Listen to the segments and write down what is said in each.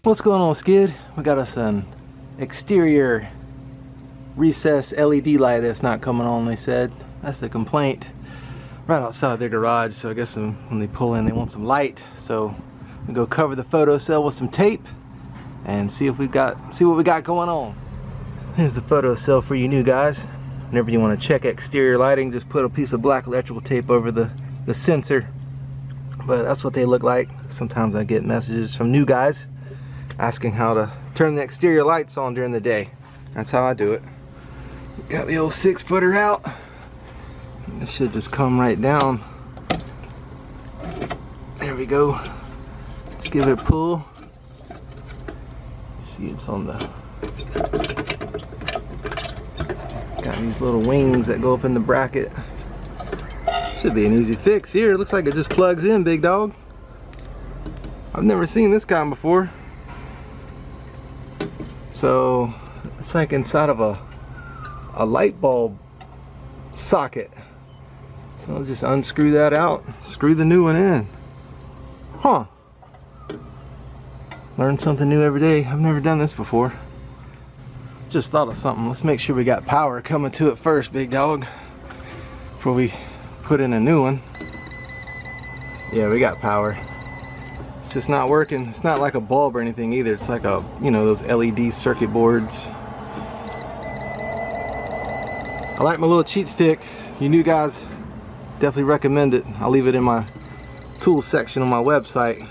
What's going on, Skid? We got us an exterior recessed LED light that's not coming on, they said. That's the complaint. Right outside their garage, so I guess when they pull in they want some light. So we go cover the photo cell with some tape and see what we got going on. Here's the photo cell for you new guys. Whenever you want to check exterior lighting, just put a piece of black electrical tape over the sensor. But that's what they look like. Sometimes I get messages from new guys asking how to turn the exterior lights on during the day. That's how I do it. Got the old 6-footer out. This should just come right down. There we go. Just give it a pull. See, it's on the... Got these little wings that go up in the bracket. Should be an easy fix here. It looks like it just plugs in, big dog. I've never seen this kind before. So it's like inside of a light bulb socket. So I'll just unscrew that out, screw the new one in. Huh. Learn something new every day. I've never done this before. Just thought of something. Let's make sure we got power coming to it first, big dog, before we put in a new one. Yeah, we got power. It's just not working. It's not like a bulb or anything either. It's like a, you know, those LED circuit boards. I like my little cheat stick. You new guys, definitely recommend it. I'll leave it in my tools section on my website.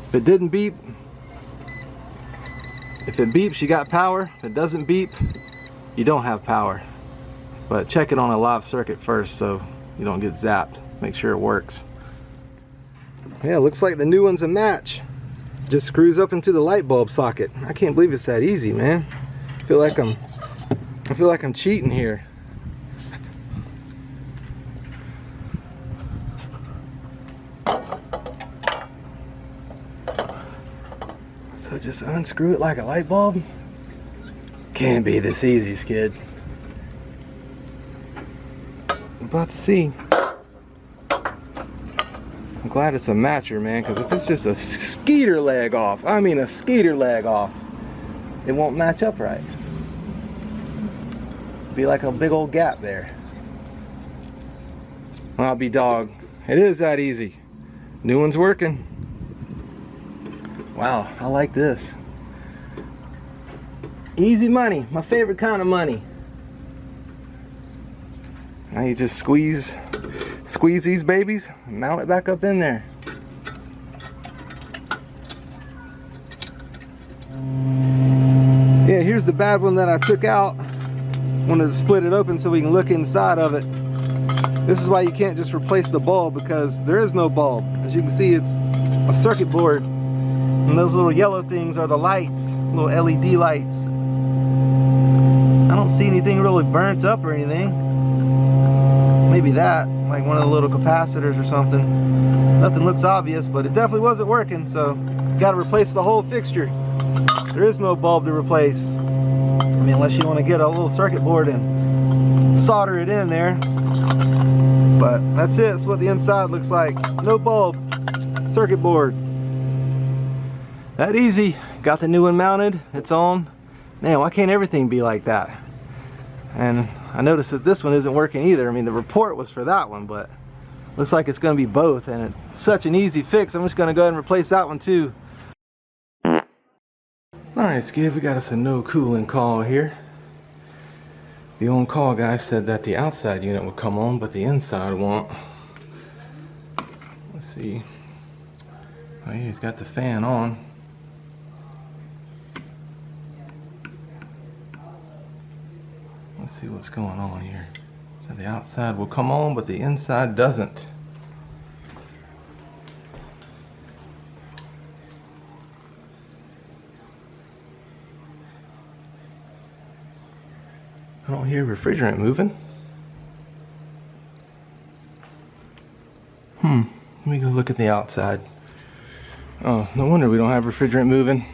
If it didn't beep, if it beeps, you got power. If it doesn't beep, you don't have power. But check it on a live circuit first so you don't get zapped. Make sure it works. Yeah, looks like the new one's a match. Just screws up into the light bulb socket. I can't believe it's that easy, man. I feel like I'm cheating here. So just unscrew it like a light bulb? Can't be this easy, Skid. I'm about to see. I'm glad it's a matcher, man, because if it's just a skeeter leg off, I mean a skeeter leg off, it won't match up right. Be like a big old gap there. I'll be dog. It is that easy. New one's working. Wow, I like this. Easy money, my favorite kind of money. Now you just squeeze these babies and mount it back up in there. Yeah, here's the bad one that I took out. Wanted to split it open so we can look inside of it. This is why you can't just replace the bulb, because there is no bulb. As you can see, it's a circuit board, and those little yellow things are the lights, little LED lights. I don't see anything really burnt up or anything. Maybe that, like one of the little capacitors or something. Nothing looks obvious, but it definitely wasn't working, so you gotta replace the whole fixture. There is no bulb to replace. I mean, unless you want to get a little circuit board and solder it in there. But that's it. That's what the inside looks like. No bulb, circuit board. That easy. Got the new one mounted. It's on. Man, why can't everything be like that? And I noticed that this one isn't working either. I mean, the report was for that one, but looks like it's going to be both. And it's such an easy fix. I'm just going to go ahead and replace that one too. Alright, Skid, we got us a no cooling call here. The on-call guy said that the outside unit would come on, but the inside won't. Let's see. Oh yeah, he's got the fan on. Let's see what's going on here. So the outside will come on, but the inside doesn't. I don't hear refrigerant moving. Let me go look at the outside. Oh, no wonder we don't have refrigerant moving.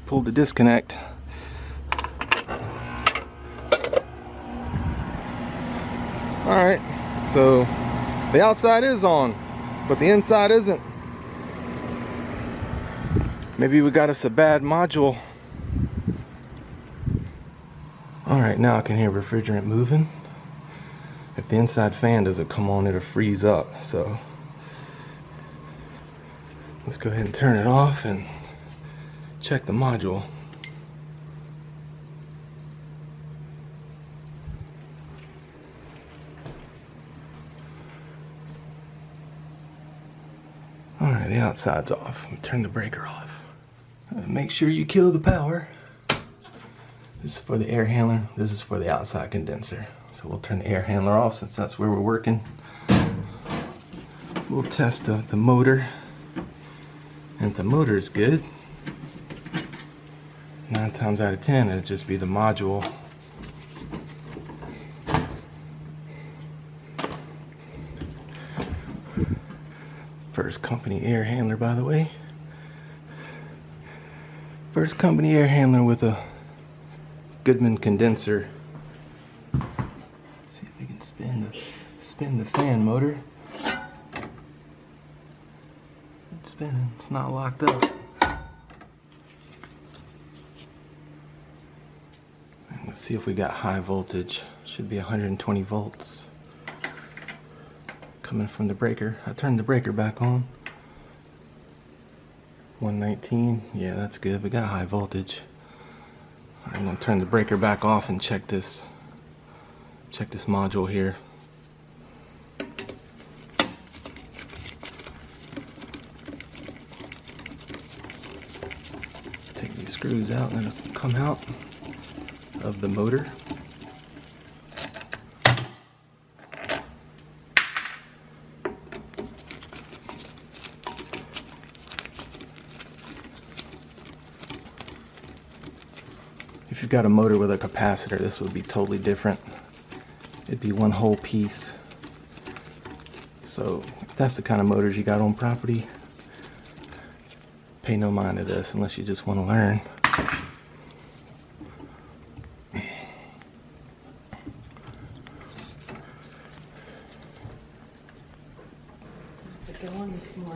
Pulled the disconnect. Alright, so the outside is on, but the inside isn't. Maybe we got us a bad module. Alright, now I can hear refrigerant moving. If the inside fan doesn't come on, it'll freeze up. So let's go ahead and turn it off and check the module. Alright, the outside's off. Let me turn the breaker off. Make sure you kill the power. This is for the air handler. This is for the outside condenser. So we'll turn the air handler off since that's where we're working. We'll test the motor. And if the motor is good, 9 times out of 10 it'll just be the module. First company air handler, by the way. First company air handler with a Goodman condenser. Let's see if we can spin the fan motor. It's spinning. It's not locked up. And let's see if we got high voltage. Should be 120 volts coming from the breaker. I turned the breaker back on. 119. Yeah, that's good. We got high voltage. I'm gonna turn the breaker back off and check this module here. Take these screws out and it'll come out of the motor. If you've got a motor with a capacitor, this would be totally different. It'd be one whole piece. So if that's the kind of motors you got on property, pay no mind to this unless you just want to learn.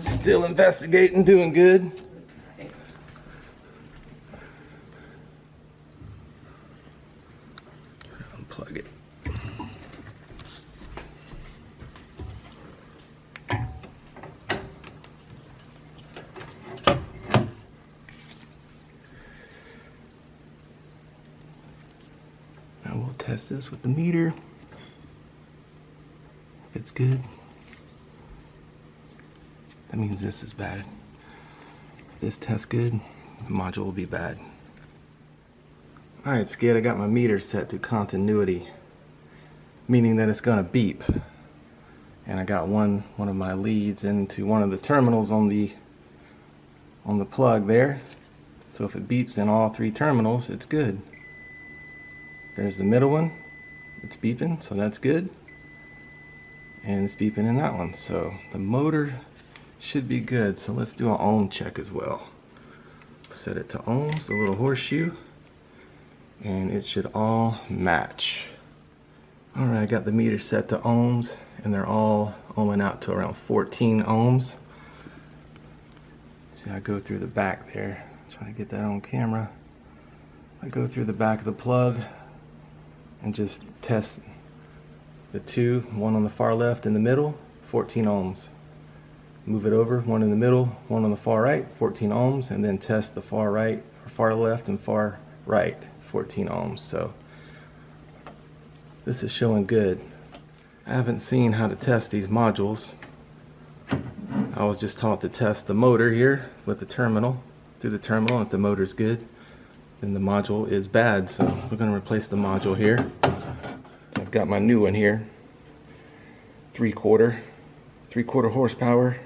Still investigating, doing good. Unplug it. Now we'll test this with the meter. If it's good, that means this is bad. If this tests good, the module will be bad. Alright, Skid, I got my meter set to continuity, meaning that it's gonna beep. And I got one of my leads into one of the terminals on the plug there. So if it beeps in all 3 terminals, it's good. There's the middle one, it's beeping, so that's good. And it's beeping in that one, so the motor should be good. So let's do an ohm check as well. Set it to ohms, the little horseshoe, and it should all match. Alright, I got the meter set to ohms, and they're all ohming out to around 14 ohms. See, I go through the back there, trying to get that on camera. I go through the back of the plug and just test the 2, one on the far left in the middle, 14 ohms. Move it over, one in the middle, one on the far right, 14 ohms, and then test the far right, or far left and far right, 14 ohms. So this is showing good. I haven't seen how to test these modules. I was just taught to test the motor here with the terminal, through the terminal. If the motor's good, then the module is bad. So we're going to replace the module here. So I've got my new one here, 3/4 horsepower.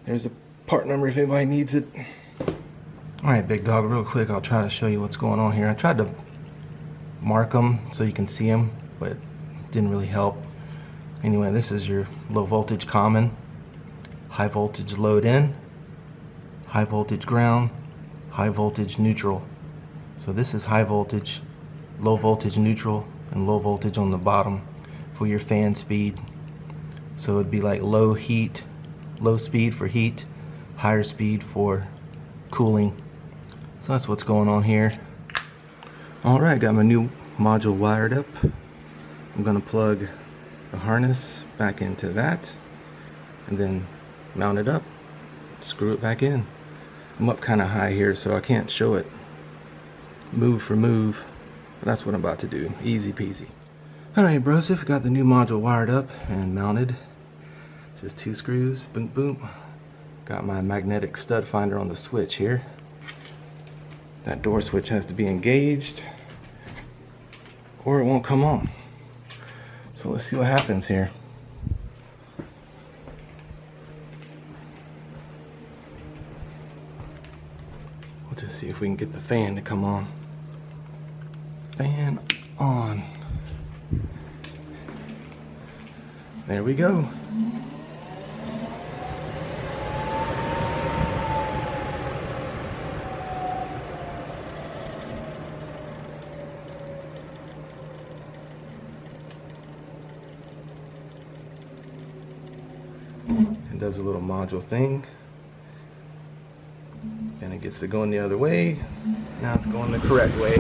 There's a part number if anybody needs it. Alright, big dog, real quick, I'll try to show you what's going on here. I tried to mark them so you can see them, but it didn't really help. Anyway, this is your low voltage common, high voltage load in, high voltage ground, high voltage neutral. So this is high voltage, low voltage neutral, and low voltage on the bottom for your fan speed. So it'd be like low speed for heat, higher speed for cooling. So that's what's going on here. Alright, got my new module wired up. I'm gonna plug the harness back into that and then mount it up, screw it back in. I'm up kind of high here so I can't show it move for move, but that's what I'm about to do. Easy peasy. Alright, brosif, got the new module wired up and mounted. Just 2 screws, boom boom. Got my magnetic stud finder on the switch here. That door switch has to be engaged or it won't come on. So let's see what happens here. We'll just see if we can get the fan to come on. Fan on. There we go. It does a little module thing. And it gets to going the other way. Now it's going the correct way.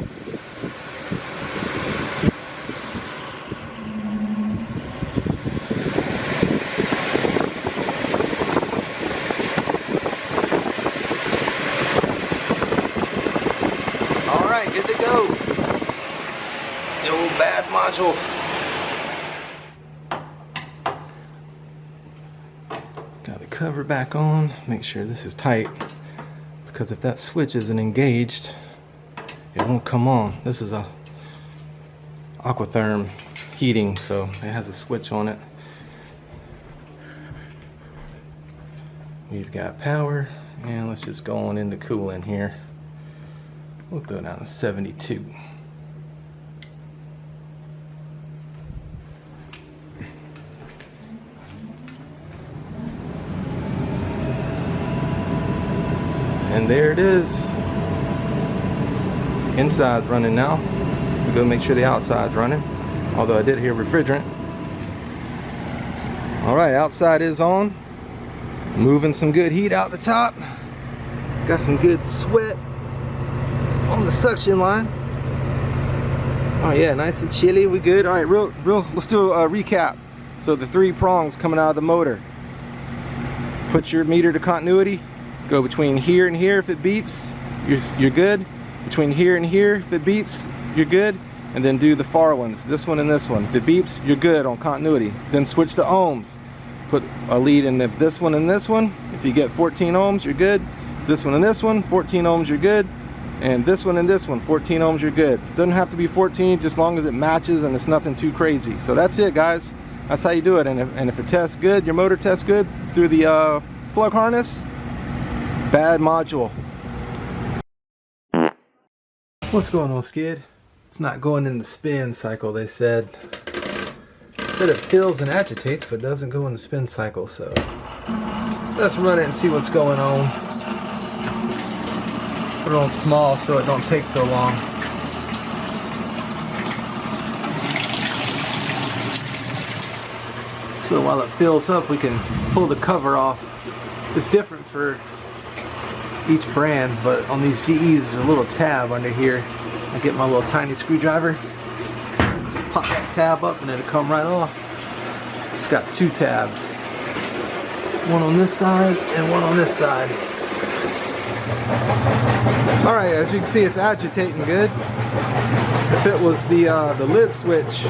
Alright, good to go. The old bad module. Got the cover back on. Make sure this is tight, because if that switch isn't engaged, it won't come on. This is a aquatherm heating, so it has a switch on it. We've got power, and let's just go on into cooling here. We'll throw it down to 72. And there it is. Inside's running now. We go make sure the outside's running. Although I did hear refrigerant. Alright, outside is on. Moving some good heat out the top. Got some good sweat on the suction line. Oh yeah, nice and chilly. We good. Alright, let's do a recap. So the 3 prongs coming out of the motor. Put your meter to continuity. Go between here and here. If it beeps, you're good. Between here and here, if it beeps, you're good. And then do the far ones, this one and this one. If it beeps, you're good on continuity. Then switch to ohms. Put a lead in this one and this one. If you get 14 ohms, you're good. This one and this one, 14 ohms, you're good. And this one and this one, 14 ohms, you're good. Doesn't have to be 14, just as long as it matches and it's nothing too crazy. So that's it, guys. That's how you do it. And if it tests good, your motor tests good through the plug harness, bad module. What's going on, Skid? It's not going in the spin cycle, they said. It said it fills and agitates, but doesn't go in the spin cycle, so let's run it and see what's going on. Put it on small so it don't take so long. So while it fills up, we can pull the cover off. It's different for each brand, but on these GEs there's a little tab under here. I get my little tiny screwdriver, just pop that tab up and it'll come right off. It's got 2 tabs, one on this side and one on this side. Alright, as you can see, it's agitating good. If it was the lid switch,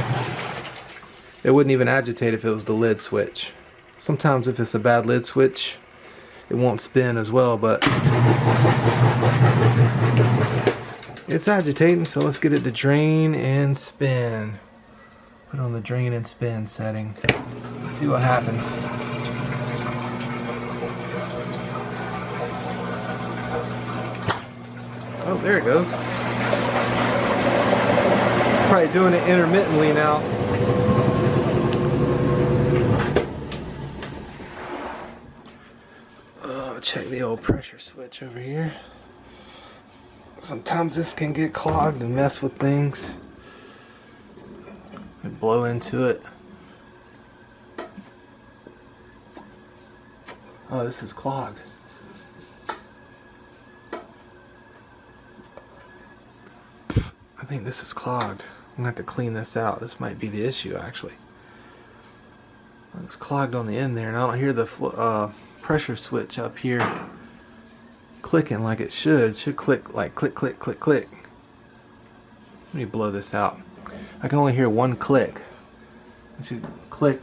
it wouldn't even agitate if it was the lid switch. Sometimes if it's a bad lid switch, it won't spin as well, but it's agitating, so let's get it to drain and spin. Put on the drain and spin setting. Let's see what happens. Oh, there it goes. It's probably doing it intermittently now. Check the old pressure switch over here. Sometimes this can get clogged and mess with things. And blow into it. Oh, this is clogged. I think this is clogged. I'm gonna have to clean this out. This might be the issue actually. It's clogged on the end there, and I don't hear the pressure switch up here clicking like it should. It should click like click, click, click, click. Let me blow this out. I can only hear one click. It should click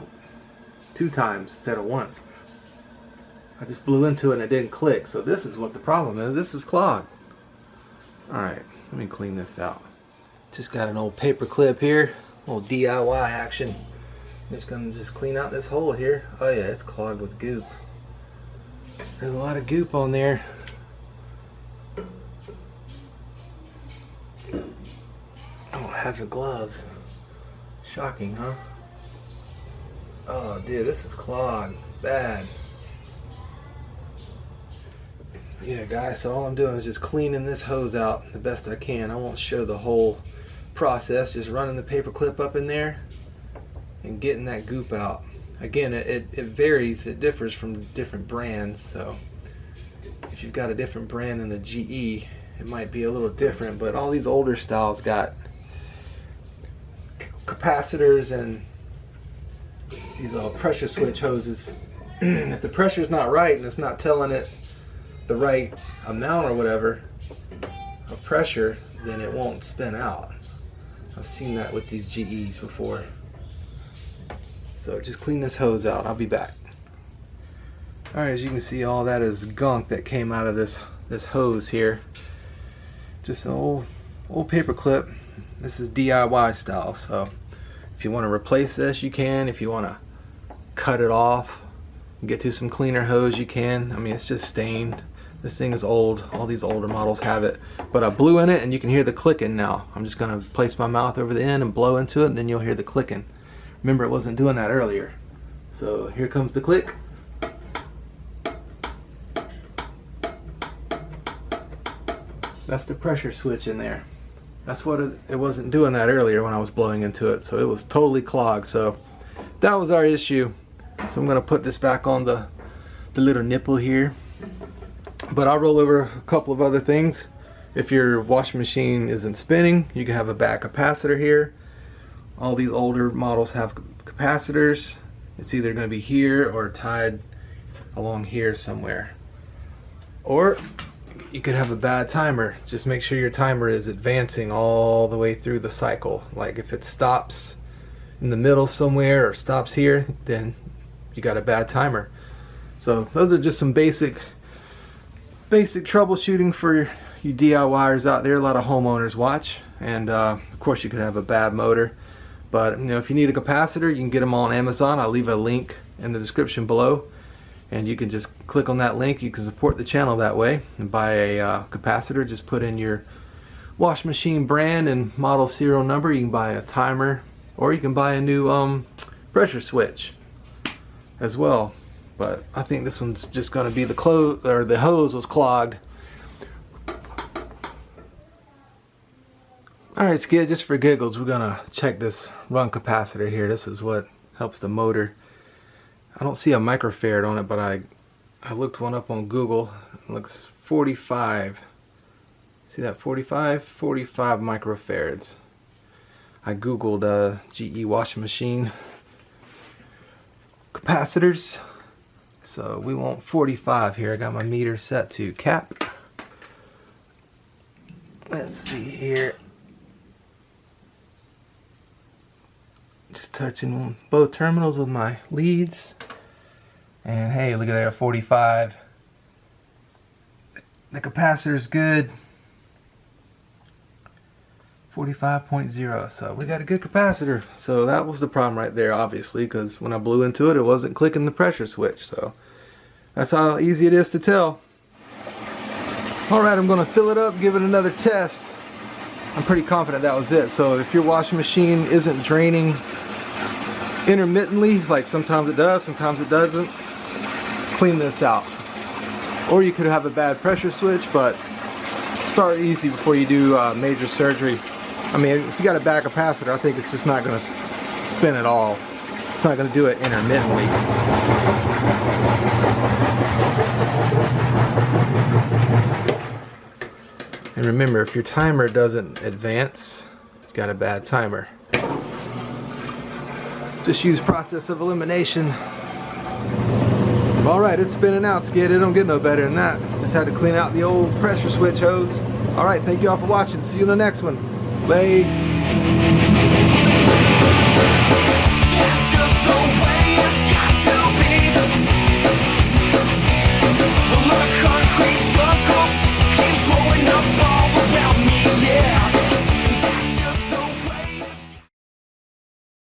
2 times instead of once. I just blew into it and it didn't click, so this is what the problem is. This is clogged. Alright, let me clean this out. Just got an old paper clip here, little DIY action. Just gonna clean out this hole here. Oh yeah, it's clogged with goop. There's a lot of goop on there. I don't have the gloves. Shocking, huh? Oh dude, this is clogged. Bad. Yeah guys, so all I'm doing is just cleaning this hose out the best I can. I won't show the whole process, just running the paper clip up in there and getting that goop out. Again, it varies, it differs from different brands, so if you've got a different brand than the GE, it might be a little different, but all these older styles got capacitors and these pressure switch hoses. If the pressure's not right and it's not telling it the right amount or whatever of pressure, then it won't spin out. I've seen that with these GEs before. So just clean this hose out. I'll be back. Alright, as you can see, all that is gunk that came out of this hose here. Just an old paper clip. This is DIY style, so if you want to replace this, you can. If you want to cut it off and get to some cleaner hose, you can. I mean, it's just stained. This thing is old. All these older models have it. But I blew in it and you can hear the clicking now. I'm just going to place my mouth over the end and blow into it, and then you'll hear the clicking. Remember, it wasn't doing that earlier. So here comes the click. That's the pressure switch in there. That's what it wasn't doing that earlier when I was blowing into it. So it was totally clogged. So that was our issue. So I'm going to put this back on the little nipple here. But I'll roll over a couple of other things. If your washing machine isn't spinning, you can have a bad capacitor here. All these older models have capacitors. It's either going to be here or tied along here somewhere. Or you could have a bad timer. Just make sure your timer is advancing all the way through the cycle. Like if it stops in the middle somewhere or stops here, then you got a bad timer. So those are just some basic troubleshooting for you DIYers out there. A lot of homeowners watch, and of course you could have a bad motor. But you know, if you need a capacitor, you can get them on Amazon. I'll leave a link in the description below, and you can just click on that link. You can support the channel that way and buy a capacitor. Just put in your wash machine brand and model serial number. You can buy a timer, or you can buy a new pressure switch as well. But I think this one's just going to be the hose was clogged. Alright, Skid, just for giggles, we're going to check this run capacitor here. This is what helps the motor. I don't see a microfarad on it, but I looked one up on Google. It looks 45. See that 45? 45 microfarads. I Googled GE washing machine capacitors. So we want 45 here. I got my meter set to cap. Let's see here. Just touching both terminals with my leads. And hey, look at there, 45. The capacitor is good. 45.0. So we got a good capacitor. So that was the problem right there, obviously, because when I blew into it, it wasn't clicking the pressure switch. So that's how easy it is to tell. Alright, I'm going to fill it up, give it another test. I'm pretty confident that was it. So if your washing machine isn't draining intermittently, like sometimes it does, sometimes it doesn't, clean this out. Or you could have a bad pressure switch, but start easy before you do major surgery. I mean, if you got a bad capacitor, I think it's just not going to spin at all. It's not going to do it intermittently. And remember, if your timer doesn't advance got a bad timer. Just use process of elimination. Alright, it's spinning out, Skid. It don't get no better than that. Just had to clean out the old pressure switch hose. Alright, thank you all for watching. See you in the next one. Thanks.